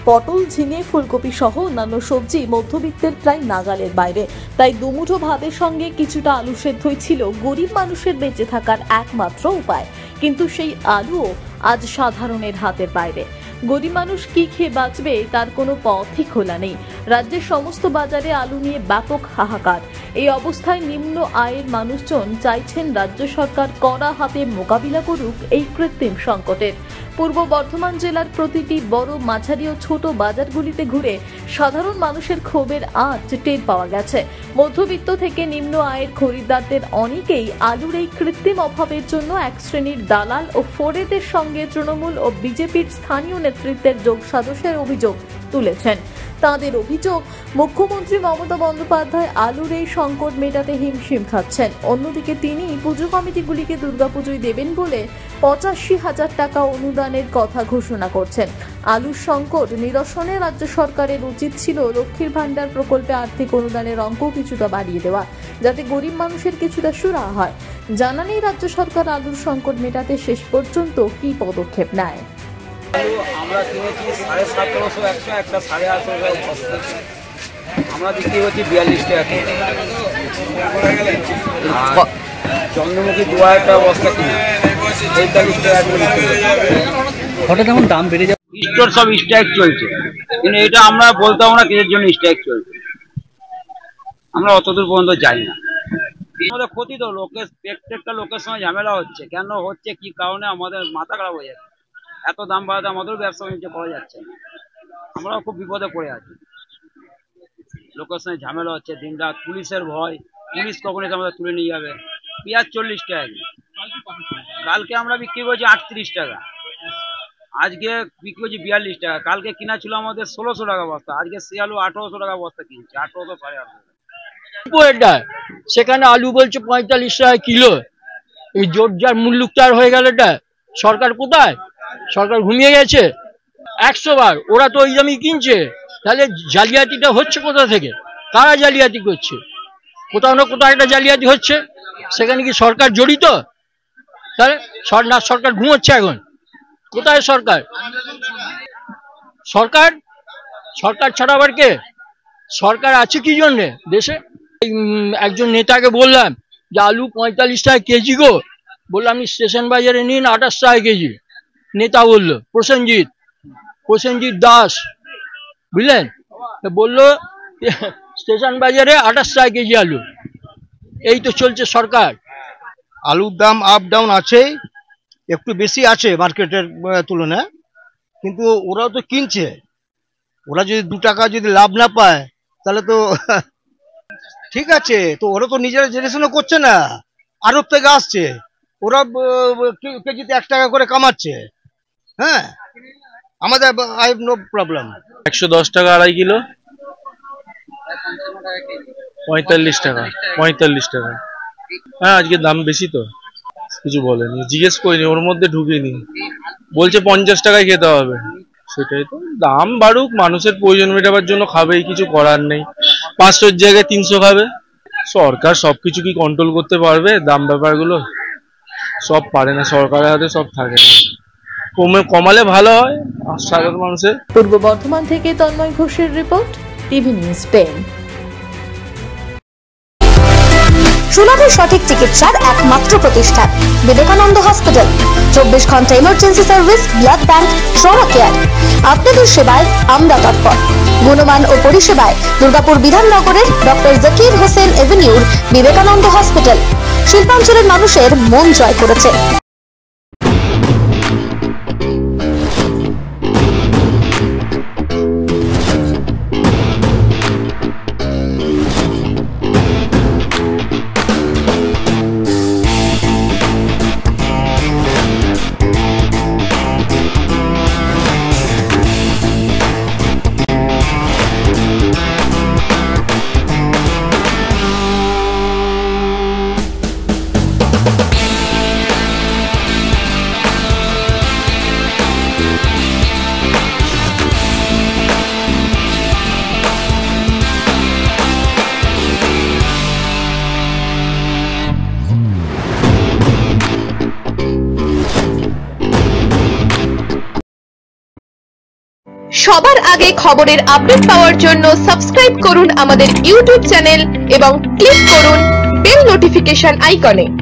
পটল, ঝিঙে, ফুলকপি সহ অন্যান্য সবজি মধ্যবিত্তের প্রায় নাগালের বাইরে। তাই দুমুঠো ভাতের সঙ্গে কিছুটা আলু সেদ্ধই ছিল গরিব মানুষের বেঁচে থাকার একমাত্র উপায়। কিন্তু সেই আলুও আজ সাধারণের হাতের বাইরে। গরিব মানুষ কি খেয়ে বাঁচবে তার কোনো পথই খোলা নেই। রাজ্যের সমস্ত বাজারে আলু নিয়ে ব্যাপক হাহাকার। এই অবস্থায় নিম্ন আয়ের মানুষজন চাইছেন রাজ্য সরকার কড়া হাতে মোকাবিলা করুক এই কৃত্রিম সংকটের। পূর্ব বর্ধমান জেলার প্রতিটি বড়, মাঝারি ও ছোট বাজারগুলিতে ঘুরে সাধারণ মানুষের ক্ষোভের আঁচ টের পাওয়া গেছে। মধ্যবিত্ত থেকে নিম্ন আয়ের খরিদ্দারদের অনেকেই আলুর এই কৃত্রিম অভাবের জন্য এক শ্রেণীর দালাল ও ফোরেদের সঙ্গে তৃণমূল ও বিজেপির স্থানীয় নেতৃত্বের যোগসাজশের অভিযোগ তুলেছেন। তাঁদের অভিযোগ, মুখ্যমন্ত্রী মমতা বন্দ্যোপাধ্যায় আলুর এই সংকট মেটাতে হিমশিম খাচ্ছেন। অন্যদিকে তিনি পুজো কমিটিগুলিকে দুর্গাপুজোয় দেবেন বলে 85,000 টাকা অনুদানের কথা ঘোষণা করছেন। আলুর সংকট নিরসনে রাজ্য সরকারের উচিত ছিল লক্ষ্মীর ভাণ্ডার প্রকল্পে আর্থিক অনুদানের অঙ্ক কিছুটা বাড়িয়ে দেওয়া, যাতে গরিব মানুষের কিছুটা সুরাহা হয়। জানা নেই রাজ্য সরকার আলুর সংকট মেটাতে শেষ পর্যন্ত কি পদক্ষেপ নেয়। আমরা কিনেছি 1750, 100, একটা 850 বস্তা। আমরা বিক্রি করছি 42 টাকা। চন্দ্রমুখী 2000 টাকা বস্তা কিনে 45 টাকা। হঠাৎ এমন দাম বেড়ে যাবে, স্টোর সব স্ট্রাইক চলছে, কিন্তু এটা আমরা বলতে পারবো না কিসের জন্য স্ট্রাইক চলছে। আমরা অতদূর পর্যন্ত যাই না। আমাদের ক্ষতি তো, প্রত্যেকটা লোকের সঙ্গে ঝামেলা হচ্ছে। কেন হচ্ছে, কি কারণে, আমাদের মাথা খারাপ হয়ে যাচ্ছে। এত দাম বাড়াতে আমাদেরও ব্যবসা বাণিজ্য করা যাচ্ছে না। আমরাও খুব বিপদে পড়ে আছি। লোকের সঙ্গে ঝামেলা হচ্ছে, দিন রাত পুলিশের ভয়, পুলিশ কখন এসে আমাদের তুলে নিয়ে যাবে। পেঁয়াজ 40 টাকা, কালকে আমরা বিক্রি করছি 38 টাকা, আজকে বিক্রি করছি 42 টাকা। কালকে কিনা ছিল আমাদের 1600 টাকা বস্তা, আজকে সে আলু 1800 টাকা বস্তা কিনছে, 1800, 1850। সেখানে আলু বলছে 45 টাকা কিলো। এই জোরজার মুল্লুকটার হয়ে গেল। এটা সরকার কোথায়? সরকার ঘুমিয়ে গেছে 100 বার। ওরা তো ওই দামই কিনছে, তাহলে জালিয়াতিটা হচ্ছে কোথা থেকে? কারা জালিয়াতি করছে? কোথাও না কোথাও একটা জালিয়াতি হচ্ছে। সেখানে কি সরকার জড়িত? তাহলে না, সরকার ঘুমোচ্ছে এখন। কোথায় সরকার? সরকার সরকার ছাড়া আবার কে? সরকার আছে কি জন্যে দেশে? একজন নেতাকে বললাম যে আলু 45 টাকা কেজি গো। বললাম আপনি স্টেশন বাজারে নিন 28 টাকা কেজি। নেতা বললো প্রসেনজিৎ দাস, বুঝলেন, বললো স্টেশন বাজারে 28 টাকা কেজি আলু। এই তো চলছে সরকার। আলুর দাম আপ ডাউন আছে, একটু বেশি আছে মার্কেটের তুলনায়, কিন্তু ওরাও তো কিনছে। ওরা যদি 2 টাকা যদি লাভ না পায় তাহলে তো ঠিক আছে। তো ওরা তো নিজেরা জেনে শুনে করছে না, আরব থেকে আসছে, ওরা কেজিতে 1 টাকা করে কামাচ্ছে। হ্যাঁ, আমাদের আই হ্যাভ নো প্রবলেম। 110 টাকা আড়াই কিলো, 45 টাকা। হ্যাঁ, আজকে দাম বেশি তো, কিছু বলেনি, জিজ্ঞেস করিনি, ওর মধ্যে ঢুকিনি। বলছে 50 টাকায় খেতে হবে। সেটাই তো, দাম বাড়ুক, মানুষের প্রয়োজন মেটাবার জন্য খাবেই, কিছু করার নেই। 500-র জায়গায় 300 খাবে। সরকার সবকিছু কি কন্ট্রোল করতে পারবে? দাম ব্যাপারগুলো সব পারে না, সরকারের হাতে সব থাকে না। কমালে ভালো হয় সাধারণ মানুষের। পূর্ব বর্ধমান থেকে তন্ময় ঘোষের রিপোর্ট, টিভি নিউজ 10। সুলভে সঠিক চিকিৎসার একমাত্র প্রতিষ্ঠান বিবেকানন্দ হসপিটাল। 24 ঘন্টা emergency service, blood bank, trauma care. আপনাদের সেবায় আমরা তৎপর। গুণমান ও পরিষেবায় দুর্গাপুর বিধাননগরের ডক্টর জাকির হোসেন এভিনিউর বিবেকানন্দ হসপিটাল শিল্পাঞ্চলের মানুষের মন জয় করেছে। সবার আগে খবরের আপডেট পাওয়ার জন্য সাবস্ক্রাইব করুন আমাদের ইউটিউব চ্যানেল এবং ক্লিক করুন বেল নোটিফিকেশন আইকনে।